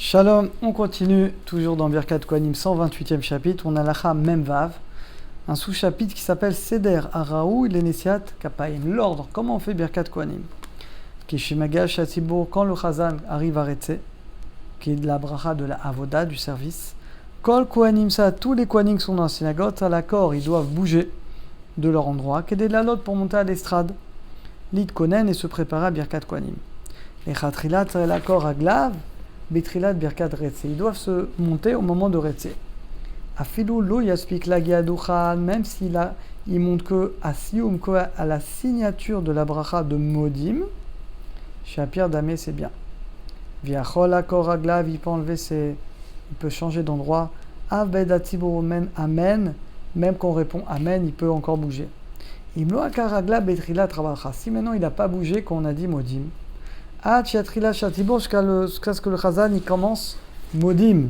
Shalom, on continue toujours dans Birkat Kohanim, 128e chapitre. On a l'Acha Memvav, un sous-chapitre qui s'appelle Seder Araou Lenesiat Kapaim. L'ordre, comment on fait Birkat Kohanim? Kishimaga Shatibur, quand le Chazan arrive à Retse, qui est de la bracha de la Avoda, du service. Kol Kohanim, ça, tous les Kohanim qui sont dans la synagogue, à l'accord, ils doivent bouger de leur endroit. Kedé de la lotte pour monter à l'estrade. Lid Konen et se préparer à Birkat Kohanim. Et Chatrilat, c'est l'accord à Glav. Betrilat Birkat Retse. Ils doivent se monter au moment de Retse. Afilou lo yaspik la giadouchan, même il monte que à Sioum, à la signature de la bracha de Modim. Shapir Damé, c'est bien. Viachol akor aglav, il peut changer d'endroit. Aved atiboromen amen, même quand on répond amen, il peut encore bouger. Imlo akar aglav betrilat rabacha. Si maintenant il n'a pas bougé quand on a dit Modim. Jusqu'à ce que le Chazan il commence Modim.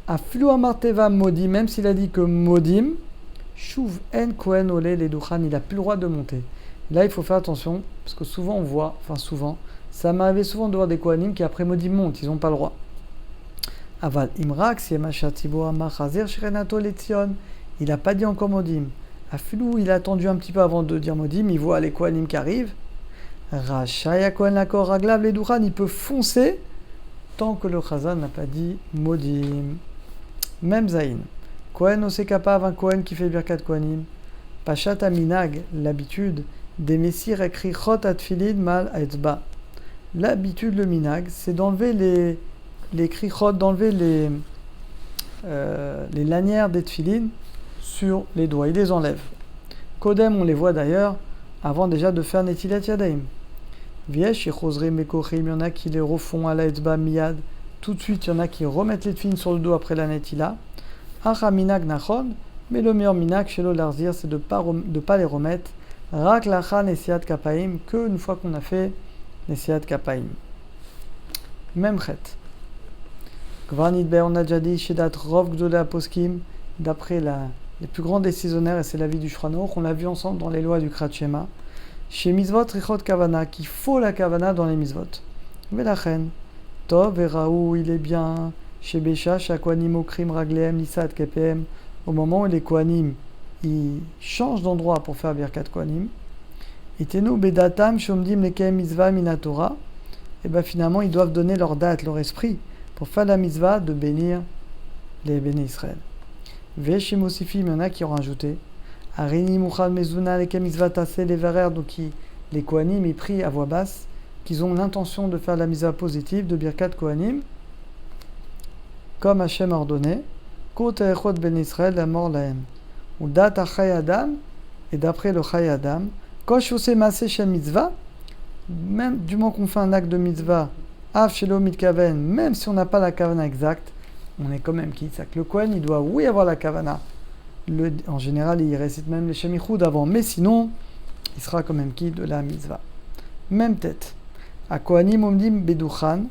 Aflu amarteva Modim, même s'il a dit que Modim, Shuv en Kohen ole les Duchan, il n'a plus le droit de monter. Là, il faut faire attention, parce que souvent on voit, ça m'arrivait souvent de voir des Kohanim qui après Modim montent, ils n'ont pas le droit. Aval Imrak, si Emachatibo Amar Chazer Shrenato Letzion, il n'a pas dit encore Modim. Aflu, il a attendu un petit peu avant de dire Modim, il voit les Kohanim qui arrivent. Rachaya Kohen Lakor Raglav les Duchan, il peut foncer tant que le Chazan n'a pas dit Modim. Même Zayin. Kohen Osekapav, un Kohen qui fait Birkat Kohanim. Pachat Aminag, l'habitude des Messir écrit Chot Atfilid Mal Aetzba. L'habitude, le Minag, c'est d'enlever les krichot, d'enlever les lanières des tfilin sur les doigts. Il les enlève. Kodem, on les voit d'ailleurs avant déjà de faire Netilat Yadayim. Viesh et Chosrim et Kochim, il y en a qui les refont à la Etzba Miyad. Tout de suite, il y en a qui remettent les tfilin sur le dos après la Netila. Acha Minag Nachon, mais le meilleur Minag chez l'Olarzir, c'est de pas les remettre. Rak Lacha Nesiat Kapaim, que une fois qu'on a fait Nesiat Kapaim. Même chet. Gvanidber, on a déjà dit, Shedat Rov Gdola Poskim, d'après les plus grands décisionnaires, et c'est l'avis du Shulchan Aruch, on l'a vu ensemble dans les lois du Krat Shema, chez Mitzvot Richot Kavana, qu'il faut la Kavana dans les Mitzvot. Velachen, Tov et Raou, il est bien, chez Bécha, Shakwanim Okrim Ragleem, Nisat Kepem, au moment où les Kohanim, ils changent d'endroit pour faire Birkat Kohanim, et Tenu Bedatam, Shomdim Lekem Mitzvah Minatora, et bien finalement, ils doivent donner leur date, leur esprit, pour faire la mitzvah de bénir les bénis Israël. Veshim Osifim, il y en a qui ont rajouté. Arini Mouchad Mezuna, les mitzvah tassé les verrer, donc les Kohanim, ils prient à voix basse, qu'ils ont l'intention de faire la mitzvah positive de Birkat Kohanim, comme Hachem a ordonné. Kot Echot Ben Israël, la mort lahem. Ou Dat Achay Adam, et d'après le Chay Adam, Kosh Ose Masé Shem Mitzvah, même du moment qu'on fait un acte de mitzvah, Av Shelo Mitkaven, même si on n'a pas la kavana exacte, on est quand même quitte. Le Kohen, il doit, oui, avoir la kavana. En général, il récite même les Shemichoud avant, mais sinon, il sera quand même quitte de la mitzvah. Même tête. A Kohanim Omdim Beduchan,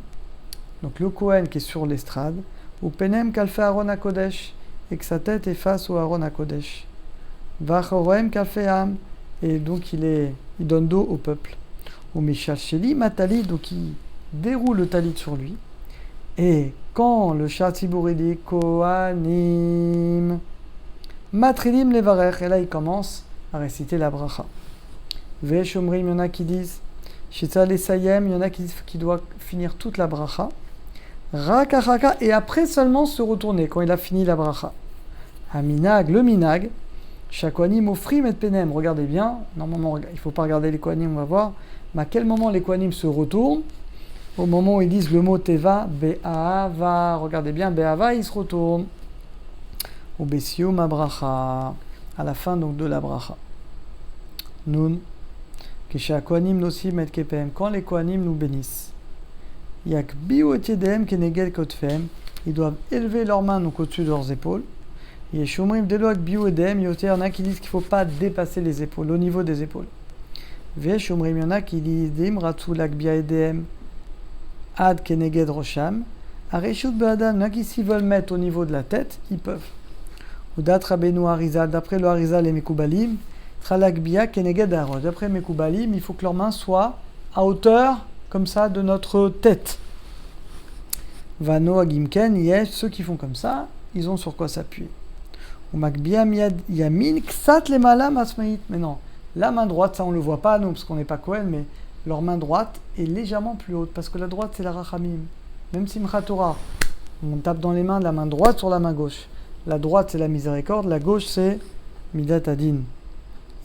donc le Kohen qui est sur l'estrade, ou Penem Kalfe Aaron HaKodesh, et que sa tête est face au Aaron HaKodesh. Vachoroem Kalfe Am, et donc il donne dos au peuple. Ou Mishal Sheli Matali, donc il déroule le talit sur lui. Et quand le Shatibur dit Kohanim Matrilim Levarech, et là il commence à réciter la bracha. Veshomrim, il y en a qui disent Shitzal Esayem, il y en a qui disent qu'il doit finir toute la bracha. Raka Raka, et après seulement se retourner quand il a fini la bracha. Aminag, le Minag, Shakwanim Ofrim et Penem, regardez bien, normalement il ne faut pas regarder les Kohanim, on va voir, mais à quel moment les Kohanim se retournent? Au moment où ils disent le mot Teva, Be'ava, regardez bien, Be'ava, ils se retournent. Ou Besium Abracha, à la fin donc de la bracha. Nun, Kesha Kohanim Nosim et Kepem, quand les Kohanim nous bénissent. Yak Biu et Yedem Kenegel Kotfem, ils doivent élever leurs mains donc au-dessus de leurs épaules. Yeshomrim Deloak Biu Edem, il y en a qui disent qu'il ne faut pas dépasser les épaules, au niveau des épaules. Veshomrim, il y en a qui disent Dim Ratzulak Bia Edem. Ad Keneged Rosham, Areshut Be'adam, il y en a qui s'ils veulent mettre au niveau de la tête, ils peuvent. Ou d'Atra Benu Harizal, d'après le Harizal et Mekoubalim, Tralak Bia Keneged Arosh, d'après Mekoubalim, il faut que leurs mains soient à hauteur, comme ça, de notre tête. Vano agimken, yesh, ceux qui font comme ça, ils ont sur quoi s'appuyer. Ou makbiam yamin ksat lemala masmaït. Mais non, la main droite, ça on le voit pas, nous, parce qu'on n'est pas Kohen, mais leur main droite est légèrement plus haute, parce que la droite c'est la rachamim. Même Simchat Torah, on tape dans les mains de la main droite sur la main gauche. La droite c'est la miséricorde, la gauche c'est midat adin.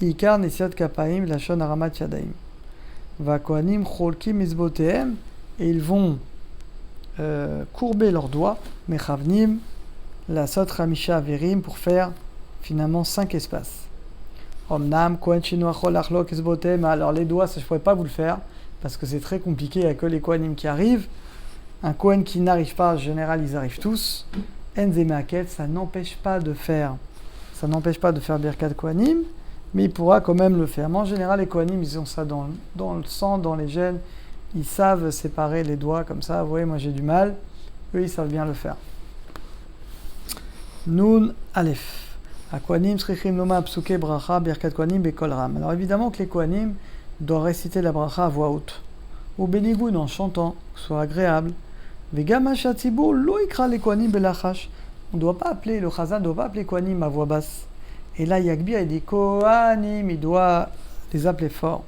Ikar nesiat kapaim lashon aramat yadaim. Va kohanim cholkim izbotehem, et ils vont courber leurs doigts, mechavnim, la sot ramisha averim, pour faire finalement 5 espaces. Omnam kohen shenu achol achlok izbotehem. Alors les doigts, ça je pourrais pas vous le faire, parce que c'est très compliqué, il n'y a que les kohanim qui arrivent. Un kohen qui n'arrive pas, en général ils arrivent tous. Enzemeaket, ça n'empêche pas de faire Birkat Kohanim, mais il pourra quand même le faire. Mais en général, les Kohanim, ils ont ça dans le sang, dans les gènes. Ils savent séparer les doigts comme ça. Vous voyez, moi j'ai du mal. Eux, ils savent bien le faire. Nun Aleph. A Kohanim, Srichim Noma Psuke Bracha, Birkat Kohanim, Bekol Ram. Alors évidemment que les Kohanim doivent réciter la bracha à voix haute. Ou Benigoun en chantant, que ce soit agréable. Vegam Hachatzibour, Lo Ikra les Kohanim Belachash. On ne doit pas appeler, le Chazan ne doit pas appeler Kohanim à voix basse. Et là, Yagbir, il dit Kohanim, il doit les appeler fort.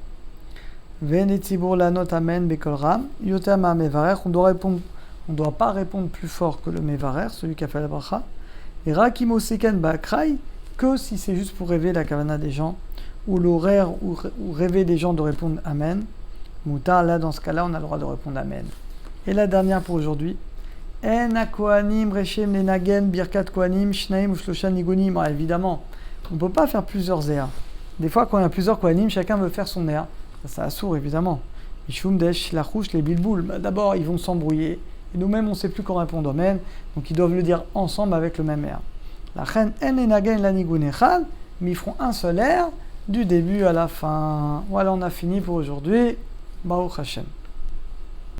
Venetzibur lanot amen bekol ram, yotama mevarer, on ne doit pas répondre plus fort que le mevarer, celui qui a fait la bracha. Et rakimo seken bakrai, que si c'est juste pour rêver la kavana des gens, ou l'horaire, ou rêver des gens de répondre amen. Moutar, là, dans ce cas-là, on a le droit de répondre amen. Et la dernière pour aujourd'hui. En akohanim rechem lenagen birkat kohanim shnaim ushloshan nigunim. Évidemment, on ne peut pas faire plusieurs airs. Des fois, quand il y a plusieurs kohanim, chacun veut faire son air. Ça assourd, évidemment. Ishum desh lachouch les bilboul. D'abord, ils vont s'embrouiller. Et nous-mêmes, on ne sait plus comment répondre amen. Donc, ils doivent le dire ensemble avec le même air. La chen en lenagen la nigun echad, mais ils feront un seul air du début à la fin. Voilà, on a fini pour aujourd'hui. Baruch Hashem.